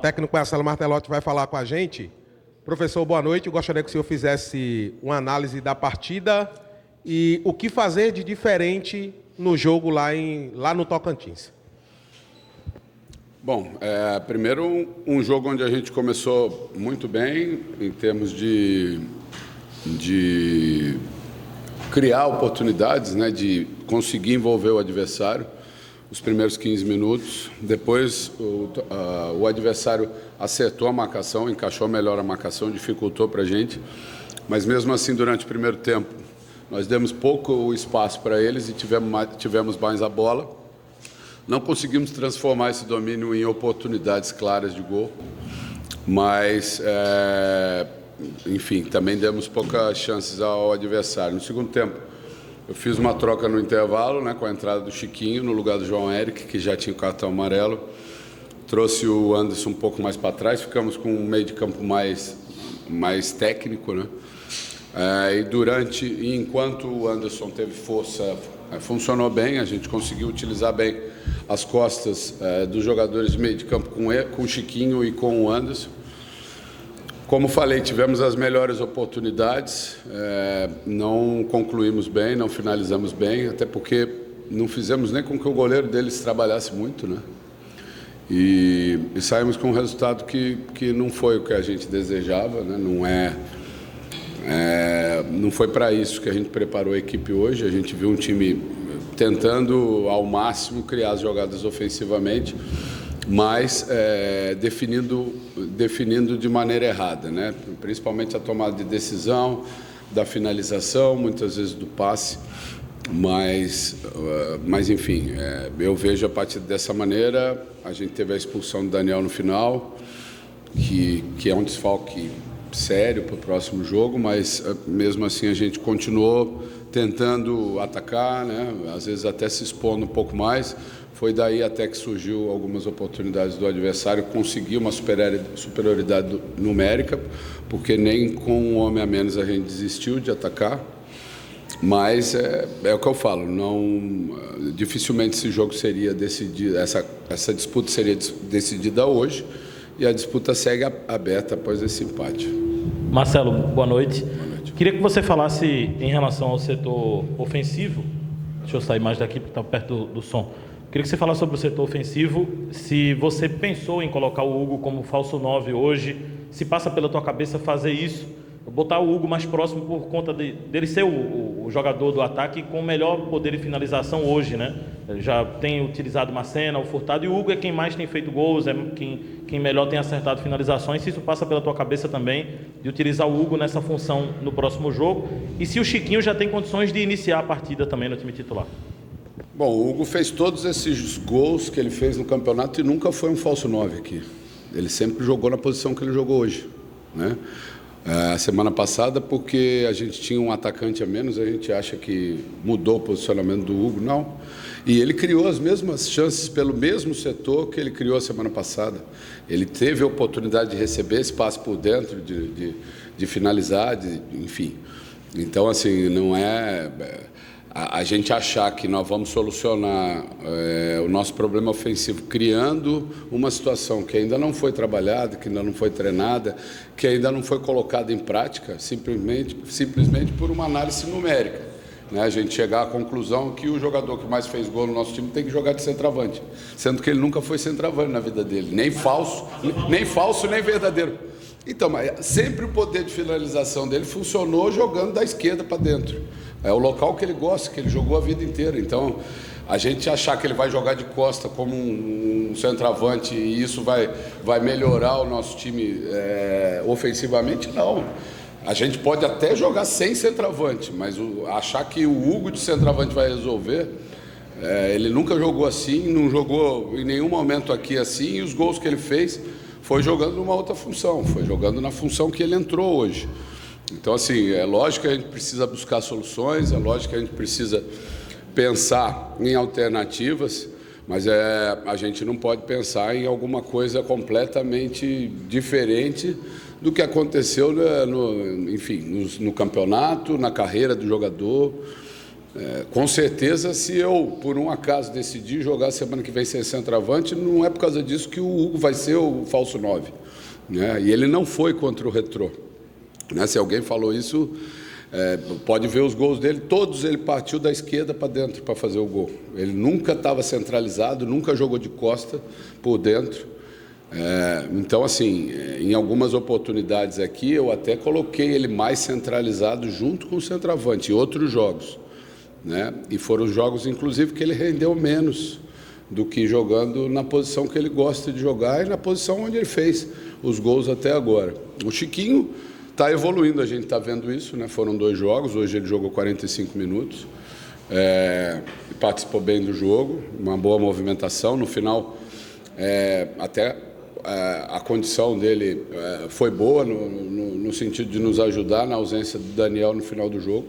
técnico Marcelo Martelotti vai falar com a gente. Professor, boa noite. Eu gostaria que o senhor fizesse uma análise da partida e o que fazer de diferente no jogo lá no Tocantins. Bom, primeiro um jogo onde a gente começou muito bem em termos de criar oportunidades, né, de conseguir envolver o adversário os primeiros 15 minutos. Depois o adversário acertou a marcação, encaixou melhor a marcação, dificultou para a gente. Mas mesmo assim, durante o primeiro tempo, nós demos pouco espaço para eles e tivemos mais a bola. Não conseguimos transformar esse domínio em oportunidades claras de gol, mas, enfim, também demos poucas chances ao adversário. No segundo tempo, eu fiz uma troca no intervalo, né, com a entrada do Chiquinho no lugar do João Eric, que já tinha o cartão amarelo. Trouxe o Anderson um pouco mais para trás, ficamos com um meio de campo mais técnico, né? E enquanto o Anderson teve força, funcionou bem, a gente conseguiu utilizar bem as costas dos jogadores de meio de campo com o Chiquinho e com o Anderson. Como falei, tivemos as melhores oportunidades, não concluímos bem, não finalizamos bem, até porque não fizemos nem com que o goleiro deles trabalhasse muito, né? E saímos com um resultado que não foi o que a gente desejava, né? Não foi para isso que a gente preparou a equipe hoje. A gente viu um time tentando ao máximo criar as jogadas ofensivamente, mas definindo de maneira errada, né? Principalmente a tomada de decisão, da finalização, muitas vezes do passe, mas enfim, eu vejo a partir dessa maneira. A gente teve a expulsão do Daniel no final, que é um desfalque sério para o próximo jogo, mas mesmo assim a gente continuou tentando atacar, né? Às vezes até se expondo um pouco mais. Foi daí até que surgiu algumas oportunidades do adversário conseguir uma superioridade numérica, porque nem com um homem a menos a gente desistiu de atacar. Mas é o que eu falo, dificilmente esse jogo seria decidido, essa disputa seria decidida hoje, e a disputa segue aberta após esse empate. Marcelo, boa noite. Boa noite. Queria que você falasse em relação ao setor ofensivo. Deixa eu sair mais daqui porque está perto do som. Queria que você falasse sobre o setor ofensivo, se você pensou em colocar o Hugo como falso 9 hoje, se passa pela tua cabeça fazer isso, botar o Hugo mais próximo por conta dele ser o jogador do ataque com melhor poder de finalização hoje, né? Ele já tem utilizado o Macena, o Furtado, e o Hugo é quem mais tem feito gols, é quem melhor tem acertado finalizações. Se isso passa pela tua cabeça também, de utilizar o Hugo nessa função no próximo jogo, e se o Chiquinho já tem condições de iniciar a partida também no time titular. Bom, o Hugo fez todos esses gols que ele fez no campeonato e nunca foi um falso 9 aqui. Ele sempre jogou na posição que ele jogou hoje, né? A semana passada, porque a gente tinha um atacante a menos, a gente acha que mudou o posicionamento do Hugo, não. E ele criou as mesmas chances pelo mesmo setor que ele criou a semana passada. Ele teve a oportunidade de receber espaço por dentro, de finalizar, enfim. Então, assim, não é... A gente achar que nós vamos solucionar o nosso problema ofensivo criando uma situação que ainda não foi trabalhada, que ainda não foi treinada, que ainda não foi colocada em prática, simplesmente por uma análise numérica, né? A gente chegar à conclusão que o jogador que mais fez gol no nosso time tem que jogar de centroavante, sendo que ele nunca foi centroavante na vida dele, nem falso, nem verdadeiro. Então, mas sempre o poder de finalização dele funcionou jogando da esquerda para dentro. É o local que ele gosta, que ele jogou a vida inteira. Então, a gente achar que ele vai jogar de costa como um centroavante e isso vai melhorar o nosso time ofensivamente, não. A gente pode até jogar sem centroavante, mas achar que o Hugo de centroavante vai resolver, ele nunca jogou assim, não jogou em nenhum momento aqui assim, e os gols que ele fez foi jogando numa outra função, foi jogando na função que ele entrou hoje. Então, assim, é lógico que a gente precisa buscar soluções, é lógico que a gente precisa pensar em alternativas, mas a gente não pode pensar em alguma coisa completamente diferente do que aconteceu no campeonato, na carreira do jogador. Com certeza, se eu, por um acaso, decidir jogar semana que vem sem centroavante, não é por causa disso que o Hugo vai ser o falso 9. Né? E ele não foi contra o Retrô. Né? Se alguém falou isso, pode ver os gols dele, todos ele partiu da esquerda para dentro para fazer o gol. Ele nunca estava centralizado, nunca jogou de costa por dentro. Então, assim, em algumas oportunidades aqui, eu até coloquei ele mais centralizado junto com o centroavante, em outros jogos. Né? E foram jogos, inclusive, que ele rendeu menos do que jogando na posição que ele gosta de jogar e na posição onde ele fez os gols até agora. O Chiquinho está evoluindo, a gente está vendo isso, né? Foram 2 jogos, hoje ele jogou 45 minutos, participou bem do jogo, uma boa movimentação. No final, até a condição dele foi boa, no sentido de nos ajudar na ausência do Daniel no final do jogo.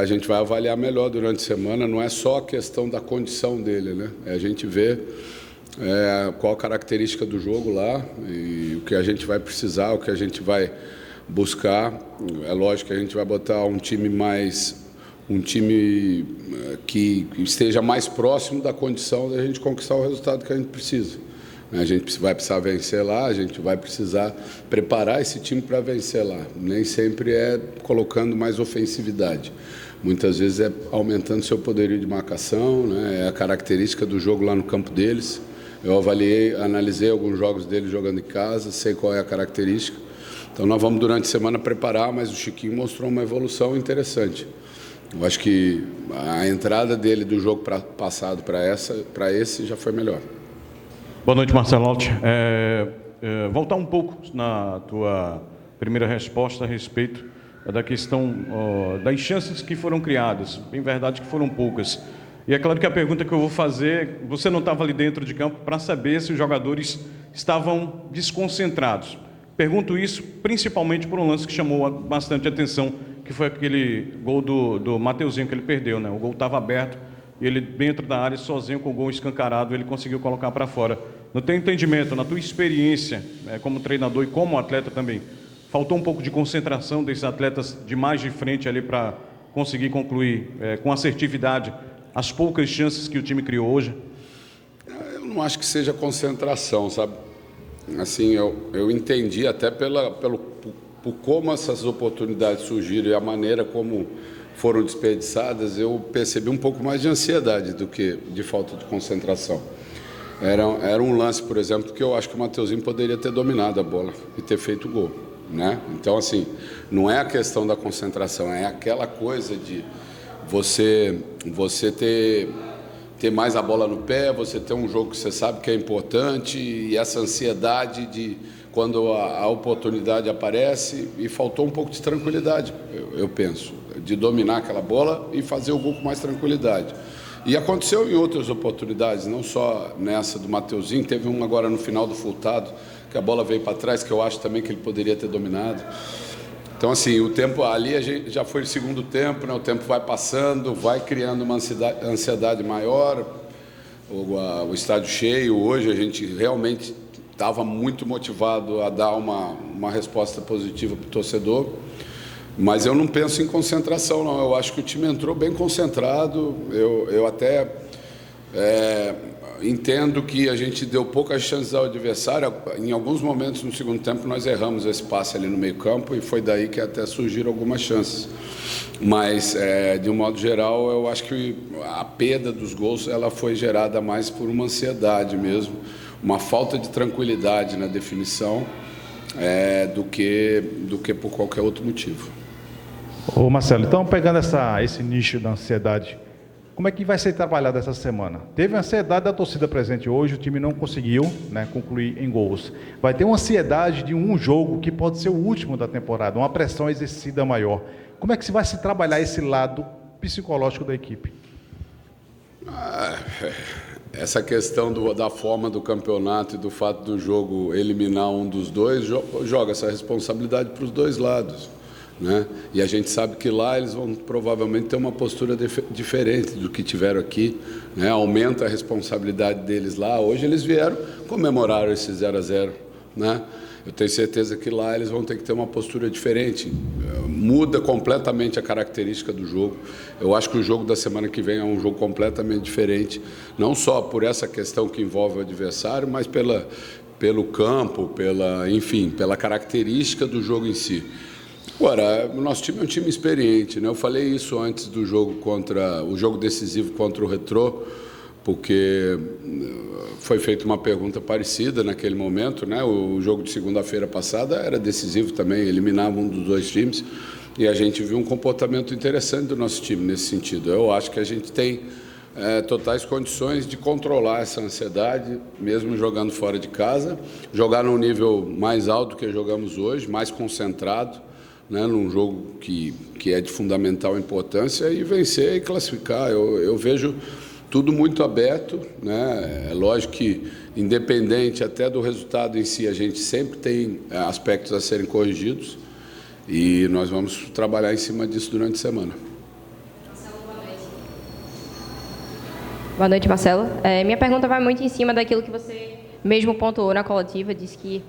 A gente vai avaliar melhor durante a semana, não é só a questão da condição dele, né? A gente vê qual a característica do jogo lá e o que a gente vai precisar, o que a gente vai buscar. É lógico que a gente vai botar um time que esteja mais próximo da condição da gente conquistar o resultado que a gente precisa. A gente vai precisar vencer lá, a gente vai precisar preparar esse time para vencer lá. Nem sempre é colocando mais ofensividade. Muitas vezes é aumentando seu poderio de marcação, né? É a característica do jogo lá no campo deles. Eu analisei alguns jogos deles jogando em casa, sei qual é a característica. Então nós vamos durante a semana preparar, mas o Chiquinho mostrou uma evolução interessante. Eu acho que a entrada dele do jogo passado para esse já foi melhor. Boa noite, Marcelo Alt. Voltar um pouco na tua primeira resposta a respeito da questão das chances que foram criadas. Em verdade que foram poucas. E é claro que a pergunta que eu vou fazer, você não estava ali dentro de campo para saber se os jogadores estavam desconcentrados. Pergunto isso principalmente por um lance que chamou bastante atenção, que foi aquele gol do Mateuzinho que ele perdeu, né? O gol estava aberto e ele dentro da área, sozinho com o gol escancarado, ele conseguiu colocar para fora. No teu entendimento, na tua experiência como treinador e como atleta também, faltou um pouco de concentração desses atletas de mais de frente ali para conseguir concluir com assertividade as poucas chances que o time criou hoje? Eu não acho que seja concentração, sabe? Assim, eu entendi até por como essas oportunidades surgiram e a maneira como foram desperdiçadas, eu percebi um pouco mais de ansiedade do que de falta de concentração. Era um lance, por exemplo, que eu acho que o Mateuzinho poderia ter dominado a bola e ter feito o gol, né? Então, assim, não é a questão da concentração, é aquela coisa de você ter mais a bola no pé, você ter um jogo que você sabe que é importante e essa ansiedade de quando a oportunidade aparece, e faltou um pouco de tranquilidade, eu penso, de dominar aquela bola e fazer o gol com mais tranquilidade. E aconteceu em outras oportunidades, não só nessa do Mateuzinho, teve um agora no final do Furtado, que a bola veio para trás, que eu acho também que ele poderia ter dominado. Então, assim, o tempo ali, a gente já foi o segundo tempo, né? O tempo vai passando, vai criando uma ansiedade maior, o estádio cheio. Hoje a gente realmente estava muito motivado a dar uma resposta positiva para o torcedor, mas eu não penso em concentração, não. Eu acho que o time entrou bem concentrado. Eu até entendo que a gente deu poucas chances ao adversário. Em alguns momentos no segundo tempo nós erramos esse passe ali no meio campo e foi daí que até surgiram algumas chances. Mas, de um modo geral, eu acho que a perda dos gols ela foi gerada mais por uma ansiedade mesmo, uma falta de tranquilidade na definição, do que por qualquer outro motivo. Ô Marcelo, então pegando esse nicho da ansiedade, como é que vai ser trabalhado essa semana? Teve a ansiedade da torcida presente hoje, o time não conseguiu, né, concluir em gols. Vai ter uma ansiedade de um jogo que pode ser o último da temporada, uma pressão exercida maior. Como é que vai se trabalhar esse lado psicológico da equipe? Essa questão da forma do campeonato e do fato do jogo eliminar um dos dois, joga essa responsabilidade para os dois lados, né? E a gente sabe que lá eles vão provavelmente ter uma postura diferente do que tiveram aqui, né? Aumenta a responsabilidade deles lá. Hoje eles vieram, comemoraram esse 0-0, né? eu tenho certeza que lá eles vão ter que ter uma postura diferente. Muda completamente a característica do jogo. Eu acho que o jogo da semana que vem é um jogo completamente diferente, não só por essa questão que envolve o adversário, mas pelo campo, pela característica do jogo em si. Agora, o nosso time é um time experiente, né? Eu falei isso antes do jogo o jogo decisivo contra o Retrô, porque foi feita uma pergunta parecida naquele momento, né? O jogo de segunda-feira passada era decisivo também, eliminava um dos dois times, e a gente viu um comportamento interessante do nosso time nesse sentido. Eu acho que a gente tem totais condições de controlar essa ansiedade, mesmo jogando fora de casa, jogar num nível mais alto que jogamos hoje, mais concentrado, né, num jogo que é de fundamental importância, e vencer e classificar. Eu vejo tudo muito aberto, né? É lógico que, independente até do resultado em si, a gente sempre tem aspectos a serem corrigidos, e nós vamos trabalhar em cima disso durante a semana. Boa noite, Marcelo. Minha pergunta vai muito em cima daquilo que você mesmo pontuou na coletiva, disse que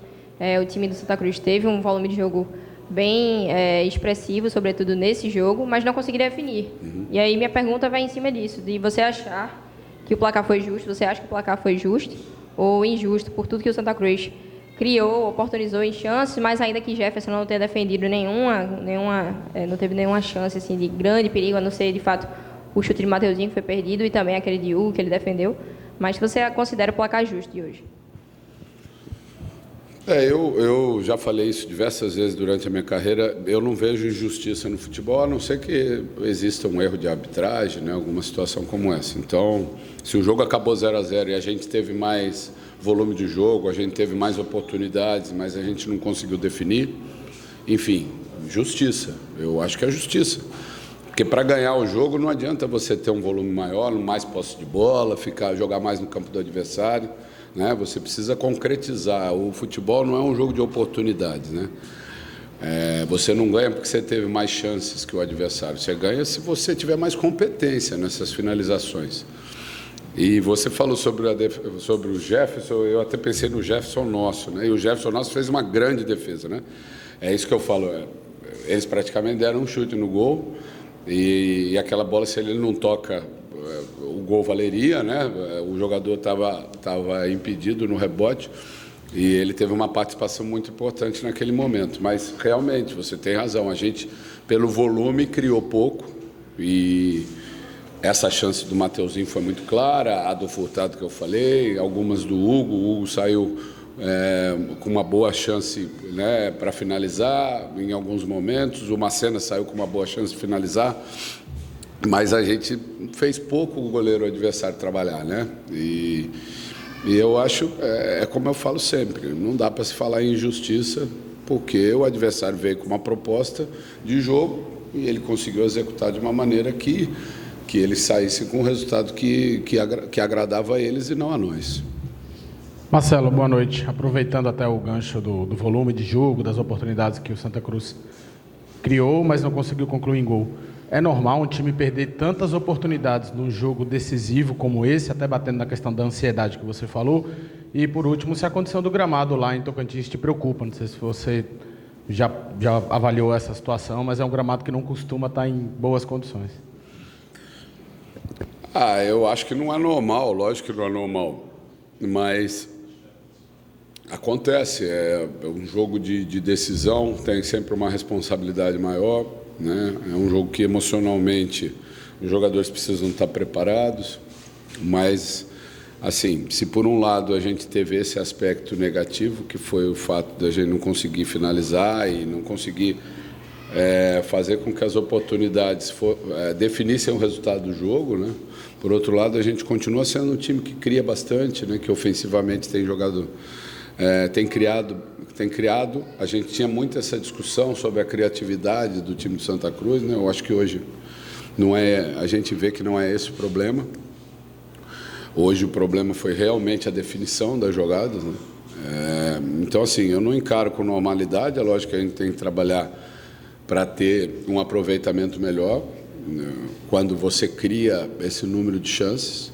o time do Santa Cruz teve um volume de jogo bem expressivo, sobretudo nesse jogo, mas não conseguiu definir. E aí minha pergunta vai em cima disso, de você achar que o placar foi justo, você acha que o placar foi justo ou injusto por tudo que o Santa Cruz criou, oportunizou em chances, mas ainda que Jefferson não tenha defendido não teve nenhuma chance assim, de grande perigo, a não ser, de fato, o chute de Mateuzinho que foi perdido e também aquele de Hugo que ele defendeu, mas você considera o placar justo de hoje? Eu já falei isso diversas vezes durante a minha carreira. Eu não vejo injustiça no futebol, a não ser que exista um erro de arbitragem, né, alguma situação como essa. Então, se o jogo acabou 0-0 e a gente teve mais volume de jogo, a gente teve mais oportunidades, mas a gente não conseguiu definir, enfim, justiça. Eu acho que é justiça. Porque para ganhar o jogo não adianta você ter um volume maior, mais posse de bola, jogar mais no campo do adversário, né? Você precisa concretizar. O futebol não é um jogo de oportunidades, né? Você não ganha porque você teve mais chances que o adversário. Você ganha se você tiver mais competência nessas finalizações. E você falou sobre o Jefferson, eu até pensei no Jefferson nosso, né? E o Jefferson nosso fez uma grande defesa, né? É isso que eu falo. Eles praticamente deram um chute no gol. E aquela bola, se ele não toca, o gol valeria, né? O jogador estava impedido no rebote e ele teve uma participação muito importante naquele momento. Mas, realmente, você tem razão. A gente, pelo volume, criou pouco, e essa chance do Mateuzinho foi muito clara, a do Furtado que eu falei, algumas do Hugo. O Hugo saiu com uma boa chance, né, para finalizar em alguns momentos. O Macena saiu com uma boa chance de finalizar, mas a gente fez pouco o goleiro adversário trabalhar, né? E eu acho, como eu falo sempre, não dá para se falar em injustiça, porque o adversário veio com uma proposta de jogo e ele conseguiu executar de uma maneira que ele saísse com um resultado que agradava a eles e não a nós. Marcelo, boa noite. Aproveitando até o gancho do volume de jogo, das oportunidades que o Santa Cruz criou, mas não conseguiu concluir em gol. É normal um time perder tantas oportunidades num jogo decisivo como esse, até batendo na questão da ansiedade que você falou? E, por último, se a condição do gramado lá em Tocantins te preocupa. Não sei se você já avaliou essa situação, mas é um gramado que não costuma estar em boas condições. Eu acho que não é normal, lógico que não é normal, mas acontece, é um jogo de decisão, tem sempre uma responsabilidade maior, né? É um jogo que emocionalmente os jogadores precisam estar preparados, mas, assim, se por um lado a gente teve esse aspecto negativo, que foi o fato de a gente não conseguir finalizar e não conseguir fazer com que as oportunidades definissem o resultado do jogo, né? Por outro lado, a gente continua sendo um time que cria bastante, né? Que ofensivamente tem jogado, tem criado. A gente tinha muito essa discussão sobre a criatividade do time de Santa Cruz, né? Eu acho que hoje a gente vê que não é esse o problema. Hoje o problema foi realmente a definição das jogadas, né? Então, assim, eu não encaro com normalidade. É lógico que a gente tem que trabalhar para ter um aproveitamento melhor, né, quando você cria esse número de chances.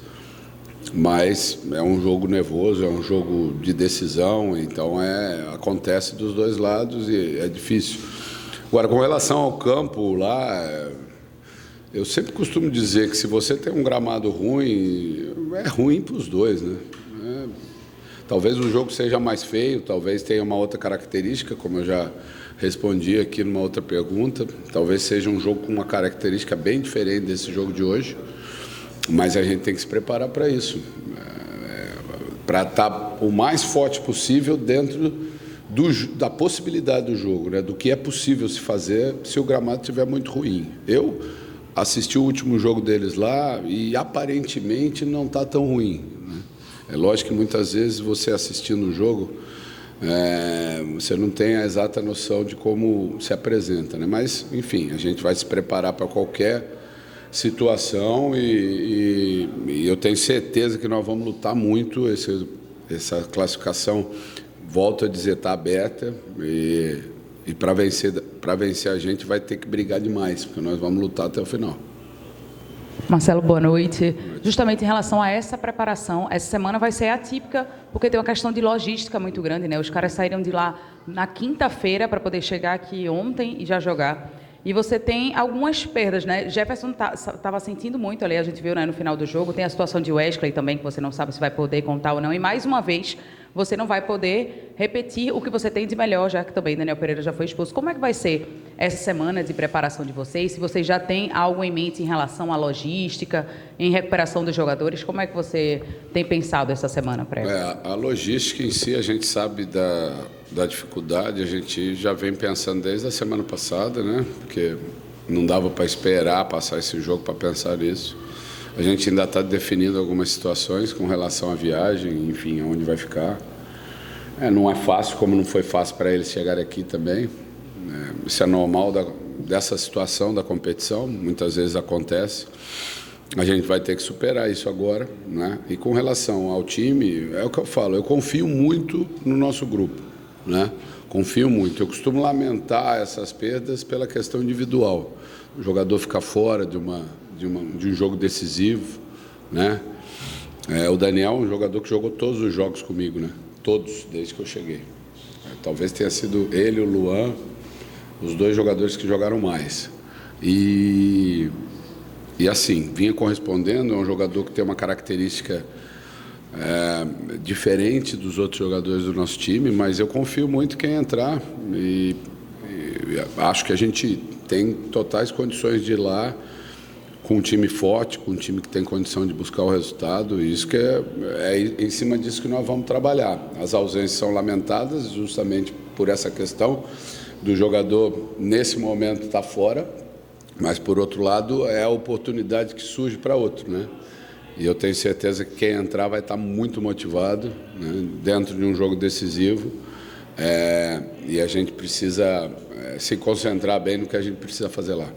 Mas é um jogo nervoso, é um jogo de decisão, então acontece dos dois lados e é difícil. Agora, com relação ao campo lá, eu sempre costumo dizer que se você tem um gramado ruim, é ruim para os dois, né? Talvez o jogo seja mais feio, talvez tenha uma outra característica, como eu já respondi aqui numa outra pergunta, talvez seja um jogo com uma característica bem diferente desse jogo de hoje, mas a gente tem que se preparar para isso, para estar o mais forte possível dentro da possibilidade do jogo, né? Do que é possível se fazer se o gramado estiver muito ruim. Eu assisti o último jogo deles lá e aparentemente não está tão ruim, né? É lógico que muitas vezes você assistindo o jogo, você não tem a exata noção de como se apresenta, né? Mas, enfim, a gente vai se preparar para qualquer situação e eu tenho certeza que nós vamos lutar muito. Essa classificação, volto a dizer, está aberta e para vencer a gente vai ter que brigar demais, porque nós vamos lutar até o final. Marcelo, boa noite. Justamente em relação a essa preparação, essa semana vai ser atípica, porque tem uma questão de logística muito grande, né? Os caras saíram de lá na quinta-feira para poder chegar aqui ontem e já jogar. E você tem algumas perdas, né? Jefferson estava sentindo muito ali, a gente viu, né, no final do jogo. Tem a situação de Wesley também, que você não sabe se vai poder contar ou não. E mais uma vez, você não vai poder repetir o que você tem de melhor, já que também Daniel Pereira já foi expulso. Como é que vai ser essa semana de preparação de vocês? Se vocês já têm algo em mente em relação à logística, em recuperação dos jogadores, como é que você tem pensado essa semana para ela? A logística em si, a gente sabe da dificuldade, a gente já vem pensando desde a semana passada, né? Porque não dava para esperar passar esse jogo para pensar nisso. A gente ainda está definindo algumas situações com relação à viagem, enfim, onde vai ficar. Não é fácil, como não foi fácil para eles chegarem aqui também. Isso é normal dessa situação da competição, muitas vezes acontece. A gente vai ter que superar isso agora, né? E com relação ao time, é o que eu falo, eu confio muito no nosso grupo, né? Confio muito. Eu costumo lamentar essas perdas pela questão individual. O jogador ficar fora de um jogo decisivo, né? O Daniel é um jogador que jogou todos os jogos comigo, né? Todos, desde que eu cheguei. Talvez tenha sido ele e o Luan os dois jogadores que jogaram mais. E assim, vinha correspondendo, é um jogador que tem uma característica diferente dos outros jogadores do nosso time, mas eu confio muito em quem entrar e acho que a gente tem totais condições de ir lá com um time forte, com um time que tem condição de buscar o resultado, e isso que é em cima disso que nós vamos trabalhar. As ausências são lamentadas justamente por essa questão do jogador nesse momento estar fora, mas por outro lado é a oportunidade que surge para outro, né? E eu tenho certeza que quem entrar vai estar muito motivado, né, dentro de um jogo decisivo, e a gente precisa se concentrar bem no que a gente precisa fazer lá.